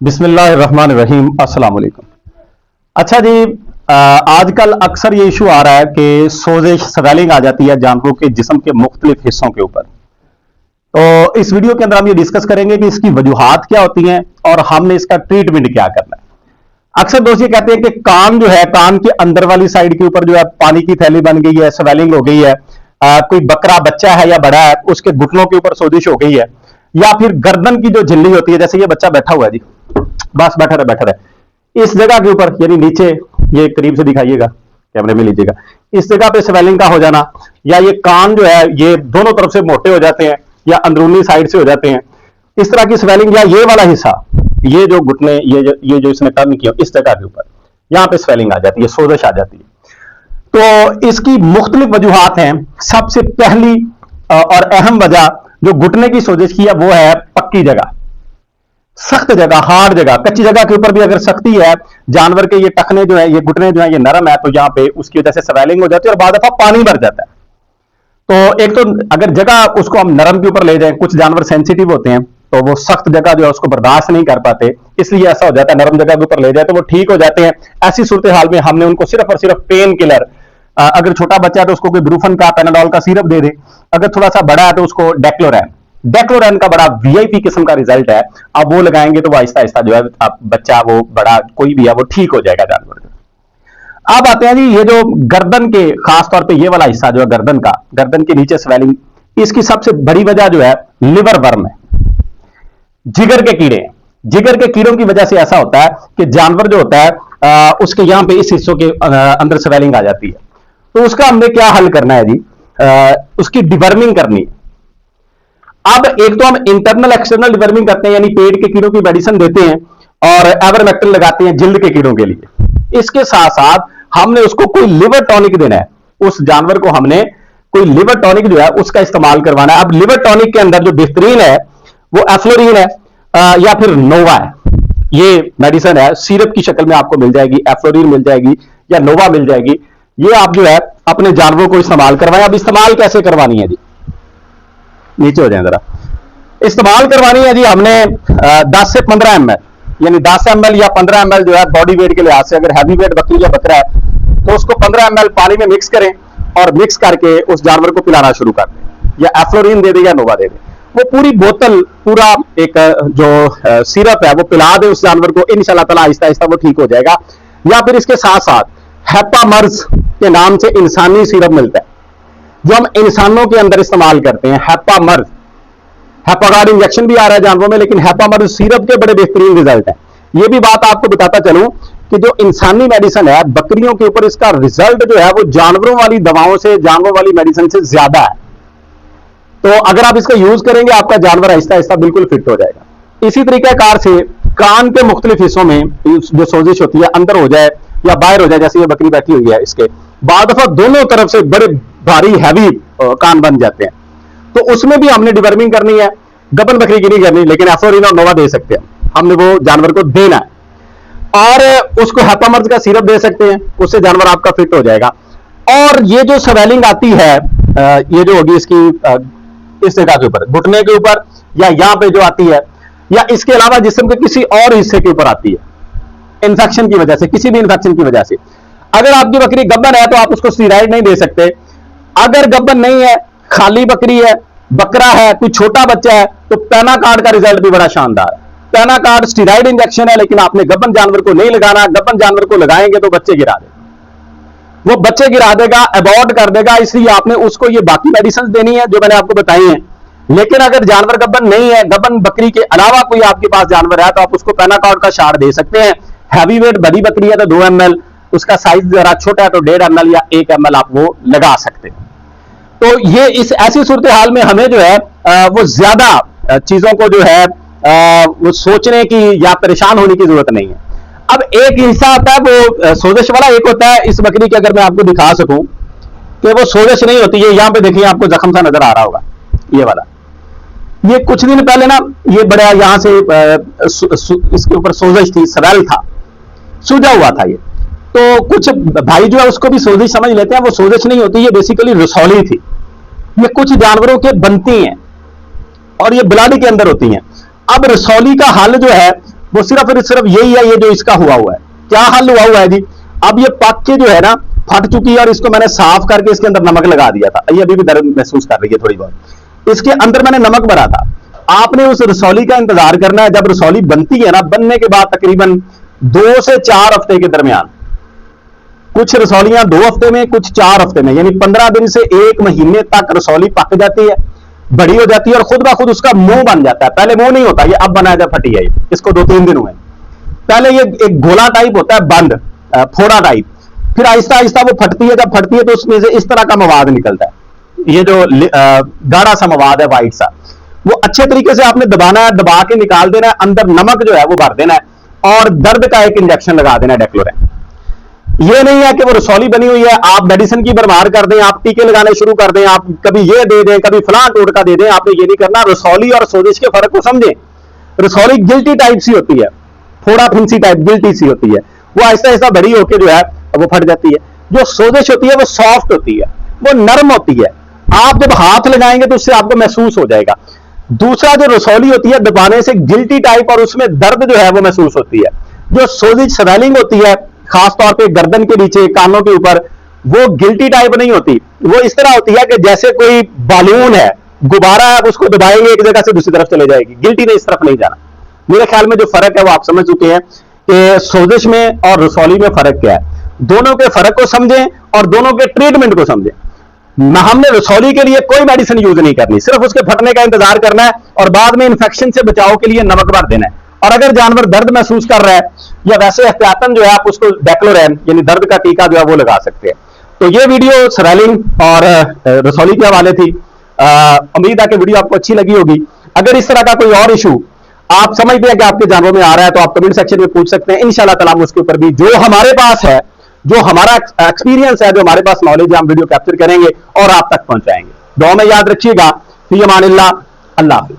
बिस्मिल्लाहिर्रहमानिर्रहीम अस्सलाम वालेकुम। अच्छा जी, आजकल अक्सर ये इशू आ रहा है कि सोजिश स्वेलिंग आ जाती है जानवरों के जिस्म के मुख्तलिफ हिस्सों के ऊपर। तो इस वीडियो के अंदर हम ये डिस्कस करेंगे कि इसकी वजूहात क्या होती हैं और हमने इसका ट्रीटमेंट क्या करना है। अक्सर दोस्त ये कहते हैं कि कान जो है, कान के अंदर वाली साइड के ऊपर जो है पानी की थैली बन गई है, स्वेलिंग हो गई है। कोई बकरा बच्चा है या बड़ा है, उसके घुटनों के ऊपर सोजिश हो गई है, या फिर गर्दन की जो झिल्ली होती है, जैसे ये बच्चा बैठा हुआ है जी, बस बैठा रहे इस जगह के ऊपर, यानी नीचे, ये करीब से दिखाइएगा, कैमरे में लीजिएगा, इस जगह पे स्वेलिंग का हो जाना, या ये कान जो है ये दोनों तरफ से मोटे हो जाते हैं या अंदरूनी साइड से हो जाते हैं, इस तरह की स्वेलिंग, या ये वाला हिस्सा, ये जो घुटने, ये जो इसने टर्न किया इस जगह के ऊपर, यहां पे स्वेलिंग आ जाती है, सोजिश आ जाती है। तो इसकी मुख्तलिफ वजूहात हैं। सबसे पहली और अहम वजह जो घुटने की सोजिश की है वो है पक्की जगह, सख्त जगह, हार्ड जगह। कच्ची जगह के ऊपर भी अगर सख्ती है, जानवर के ये टखने जो है, ये घुटने जो है, ये नरम है, तो यहां पे उसकी वजह से स्वेलिंग हो जाती है और बाद दफा पानी भर जाता है। तो एक तो अगर जगह उसको हम नरम के ऊपर ले जाएं, कुछ जानवर सेंसिटिव होते हैं तो वो सख्त जगह जो है उसको बर्दाश्त नहीं कर पाते, इसलिए ऐसा हो जाता है। नरम जगह के ऊपर ले जाए तो वो ठीक हो जाते हैं। ऐसी सूरत हाल में हमने उनको सिर्फ और सिर्फ पेन किलर, अगर छोटा बच्चा है तो उसको कोई ब्रूफन का, पेनाडोल का सिरप दे दे। अगर थोड़ा सा बड़ा है तो उसको डेक्लोरैन का बड़ा वीआईपी किस्म का रिजल्ट है। आप वो लगाएंगे तो वो आहिस्ता आहिस्ता जो है, आप बच्चा, वो बड़ा, कोई भी है, वो ठीक हो जाएगा जानवर। अब आते हैं जी, ये जो गर्दन के, खास तौर पे ये वाला हिस्सा जो है गर्दन का, गर्दन के नीचे स्वेलिंग, इसकी सबसे बड़ी वजह जो है लिवर वर्म है, जिगर के कीड़े हैं। जिगर के कीड़ों की वजह से ऐसा होता है कि जानवर जो होता है उसके यहां पे इस हिस्सों के अंदर स्वेलिंग आ जाती है। तो उसका हमने क्या हल करना है जी, उसकी डिवर्मिंग करनी है। अब एक तो हम इंटरनल एक्सटर्नल डिवर्मिंग करते हैं, यानी पेट के कीड़ों की मेडिसिन देते हैं और एवरमेक्टिन लगाते हैं जिल्द के कीड़ों के लिए। इसके साथ साथ हमने उसको कोई लिवर टॉनिक देना है, उस जानवर को हमने कोई लिवर टॉनिक जो है उसका इस्तेमाल करवाना है। अब लिवर टॉनिक के अंदर जो बेहतरीन है वो एफ्लोरीन है, या फिर नोवा है। ये मेडिसिन है, सिरप की शक्ल में आपको मिल जाएगी, एफ्लोरीन मिल जाएगी या नोवा मिल जाएगी। ये आप जो है अपने जानवरों को इस्तेमाल करवाएं। अब इस्तेमाल कैसे करवानी है जी, नीचे हो जाए जरा। इस्तेमाल करवानी है जी हमने 10 से 15 ml, यानी 10 ml या 15 ml जो है बॉडी वेट के लिहाज से, अगर हैवी वेट बकरी या बकरा है तो उसको 15 ml पानी में मिक्स करें और मिक्स करके उस जानवर को पिलाना शुरू कर दें, या एफ्लोरीन दे दें या नोवा दे दें। वो पूरी बोतल, पूरा एक जो सिरप है वो पिला दे उस जानवर को, इंशाल्लाह ताला आहिस्ता आहिस्ता वो ठीक हो जाएगा। या फिर इसके साथ साथ हेपामर्ज के नाम से इंसानी सिरप मिलता है जो हम इंसानों के अंदर इस्तेमाल करते हैं। हेपामर्ज, हेपागार्ड इंजेक्शन भी आ रहा है जानवरों में, लेकिन हेपामर्ज सिरप के बड़े बेहतरीन रिजल्ट है। ये भी बात आपको बताता चलूं कि जो इंसानी मेडिसिन है बकरियों के ऊपर, इसका रिजल्ट जो है वो जानवरों वाली दवाओं से, जानवरों वाली मेडिसिन से ज्यादा है। तो अगर आप इसका यूज करेंगे आपका जानवर आहिस्ता आहिस्ता बिल्कुल फिट हो जाएगा। इसी तरीकेकार से कान के मुख्तलिफ हिस्सों में जो सोजिश होती है, अंदर हो जाए या बाहर हो जाए, जैसे ये बकरी बैठी हुई है, इसके बाद दफा दोनों तरफ से बड़े भारी हैवी कान बन जाते हैं, तो उसमें भी हमने डिवर्मिंग करनी है। गबन बकरी की नहीं करनी, लेकिन एफ्लोरीन और नोवा दे सकते हैं, हमने वो जानवर को देना है। और उसको हेपामर्ज का सिरप दे सकते हैं, उससे जानवर आपका फिट हो जाएगा। और ये जो स्वेलिंग आती है, ये जो होगी इसकी इस जगह के ऊपर, घुटने के ऊपर, या यहां पे जो आती है, या इसके अलावा जिस्म के किसी और हिस्से के ऊपर आती है, इंफेक्शन की वजह से, किसी भी इंफेक्शन की वजह से। अगर आपकी बकरी गब्बन है तो आप उसको स्टीरॉइड नहीं दे सकते। अगर गब्बन नहीं है, खाली बकरी है, बकरा है, कोई छोटा बच्चा है, तो पैनाकार्ड का रिजल्ट भी बड़ा शानदार है। पैनाकार्ड स्टीरॉइड इंजेक्शन है, लेकिन आपने गब्बन जानवर को नहीं लगाना। गब्बन जानवर को लगाएंगे तो बच्चे गिरा देगा, वो बच्चे गिरा देगा, अबॉर्ट कर देगा। इसलिए आपने उसको ये बाकी मेडिसिन देनी है जो मैंने आपको बताई हैं। लेकिन अगर जानवर गब्बन नहीं है, गब्बन बकरी के अलावा कोई आपके पास जानवर है, तो आप उसको पैनाकार्ड का शार दे सकते हैं। हैवी वेट बड़ी बकरी है तो 2 ml, उसका साइज जरा छोटा है तो 1.5 ml या 1 ml आप वो लगा सकते हैं। तो ये इस ऐसी सूरत हाल में हमें जो है वो ज्यादा चीजों को जो है वो सोचने की या परेशान होने की जरूरत नहीं है। अब एक हिस्सा आता है वो सोजिश वाला, एक होता है इस बकरी की, अगर मैं आपको दिखा सकूं कि वो सोजिश नहीं होती है। यहां पे देखिए आपको जख्म सा नजर आ रहा होगा, ये वाला। ये कुछ दिन पहले ना, ये बड़ा यहां से इसके ऊपर सोजिश थी, स्वेल था, सूजा हुआ था ये। तो कुछ भाई जो है उसको भी सोजिश समझ लेते हैं, वो सोजिश नहीं होती, ये बेसिकली रसौली थी। ये कुछ जानवरों के बनती हैं और ये ब्लड के अंदर होती हैं। अब रसौली का हल जो है वो सिर्फ यही है, ये जो इसका हुआ है। क्या हल हुआ है जी? अब ये पक के जो है ना फट चुकी है और इसको मैंने साफ करके इसके अंदर नमक लगा दिया था। ये अभी भी दर्द महसूस कर रही है थोड़ी बहुत। इसके अंदर मैंने नमक भरा था। आपने उस रसौली का इंतजार करना है। जब रसौली बनती है ना, बनने के बाद तकरीबन 2 से 4 हफ्ते के दरमियान, कुछ रसौलियां 2 हफ्ते में, कुछ 4 हफ्ते में, यानी 15 दिन से 1 महीने तक रसौली पक जाती है, बड़ी हो जाती है और खुद ब खुद उसका मुंह बन जाता है। पहले मुंह नहीं होता, ये अब बनाया जब फटी है, इसको 2-3 दिन हुए। पहले ये एक गोला टाइप होता है, बंद फोड़ा टाइप, फिर आहिस्ता आहिस्ता वो फटती है। जब फटती है तो उसमें से इस तरह का मवाद निकलता है, ये जो गाढ़ा सा मवाद है, वाइट सा, वो अच्छे तरीके से आपने दबाना है, दबा के निकाल देना है। अंदर नमक जो है वो भर देना है और दर्द का एक इंजेक्शन लगा देना है, डेक्लोरेन। ये नहीं है कि वो रसौली बनी हुई है, आप मेडिसिन की भरमार कर दें, आप टीके लगाने शुरू कर दें, आप कभी ये दे दें, कभी फलां टोटका दे दें। आपने ये नहीं करना। रसौली और सोजिश के फर्क को समझें। रसौली गिल्टी टाइप सी होती है, फोड़ा फिंसी टाइप गिल्टी सी होती है, वो आहिस्ता आहिस्ता बड़ी होकर जो है वो फट जाती है। जो सोजिश होती है वो सॉफ्ट होती है, वो नरम होती है। आप जब हाथ लगाएंगे तो उससे आपको महसूस हो जाएगा। दूसरा जो रसौली होती है, दबाने से गिल्टी टाइप और उसमें दर्द जो है वो महसूस होती है। जो सोजिश स्वेलिंग होती है, खासतौर पे गर्दन के नीचे, कानों के ऊपर, वो गिल्टी टाइप नहीं होती। वो इस तरह होती है कि जैसे कोई बालून है, गुब्बारा है, उसको दबाएंगे एक जगह से दूसरी तरफ चले जाएगी। गिल्टी ने इस तरफ नहीं जाना। मेरे ख्याल में जो फर्क है वो आप समझ चुके हैं कि सोजिश में और रसौली में फर्क क्या है। दोनों के फर्क को समझें और दोनों के ट्रीटमेंट को समझें। हमने रसौली के लिए कोई मेडिसिन यूज नहीं करनी, सिर्फ उसके फटने का इंतजार करना है और बाद में इंफेक्शन से बचाव के लिए नमक भर देना है। और अगर जानवर दर्द महसूस कर रहा है या वैसे एहतियातन जो है आप उसको डेक्लोरेन यानी दर्द का टीका जो है वो लगा सकते हैं। तो ये वीडियो स्वेलिंग और रसौली के हवाले थी। उम्मीद है कि वीडियो आपको अच्छी लगी होगी। अगर इस तरह का कोई और इशू आप समझते हैं कि आपके जानवरों में आ रहा है तो आप कमेंट सेक्शन में पूछ सकते हैं। इंशाल्लाह ताला हम उसके ऊपर भी जो हमारे पास है, जो हमारा एक्सपीरियंस है, जो हमारे पास नॉलेज है, हम वीडियो कैप्चर करेंगे और आप तक पहुंचाएंगे। दुआ में याद रखिएगा। फी अमानिल्लाह। अल्लाह हाफिज़।